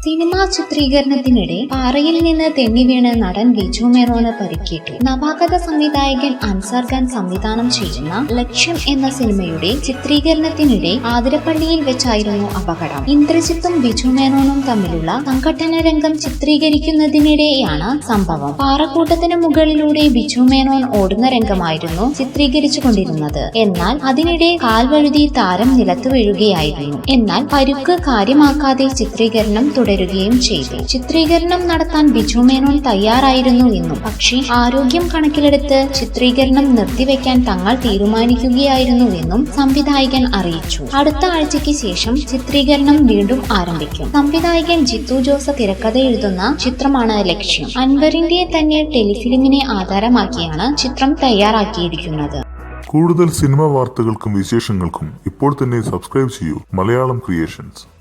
Cinema ചിത്രീകരണത്തിനിടെ പാറയിൽ നിന്ന് തെന്നിവീണ് നടൻ ബിജു മേനോന് പരിക്കേറ്റു. നവാഗത സംവിധായകൻ അൻസാർ ഖാൻ സംവിധാനം ചെയ്യുന്ന ലക്ഷ്യം എന്ന സിനിമയുടെ ചിത്രീകരണത്തിനിടെ ആതിരപ്പള്ളിയിൽ വെച്ചായിരുന്നു അപകടം. ഇന്ദ്രജിത്തും ബിജു മേനോനും തമ്മിലുള്ള സംഘട്ടന രംഗം ചിത്രീകരിക്കുന്നതിനിടെയാണ് സംഭവം. പാറക്കൂട്ടത്തിന് മുകളിലൂടെ ബിജു മേനോൻ ഓടുന്ന രംഗമായിരുന്നു ചിത്രീകരിച്ചുകൊണ്ടിരുന്നത്. എന്നാൽ അതിനിടെ കാൽ വഴുതി താരം നിലത്ത് വീഴുകയായിരുന്നു. എന്നാൽ പരുക്ക് കാര്യമാക്കാതെ ചിത്രീകരണം തുടരുകയും ചെയ്തു. ചിത്രീകരണം നടത്താൻ ബിജു മേനോൻ തയ്യാറായിരുന്നു എന്നും പക്ഷേ ആരോഗ്യം കണക്കിലെടുത്ത് ചിത്രീകരണം നിർത്തിവെക്കാൻ തങ്ങൾ തീരുമാനിക്കുകയായിരുന്നു എന്നും സംവിധായകൻ അറിയിച്ചു. അടുത്ത ആഴ്ചയ്ക്ക് ശേഷം ചിത്രീകരണം വീണ്ടും ആരംഭിക്കും. സംവിധായകൻ ജിത്തു ജോസ് തിരക്കഥ എഴുതുന്ന ചിത്രമാണ് ലക്ഷ്യം. അൻവറിന്റെ തന്നെ ടെലിഫിലിമിനെ ആധാരമാക്കിയാണ് ചിത്രം തയ്യാറാക്കിയിരിക്കുന്നത്. കൂടുതൽ സിനിമാ വാർത്തകൾക്കും വിശേഷങ്ങൾക്കും ഇപ്പോൾ തന്നെ സബ്സ്ക്രൈബ് ചെയ്യൂ മലയാളം ക്രിയേഷൻസ്.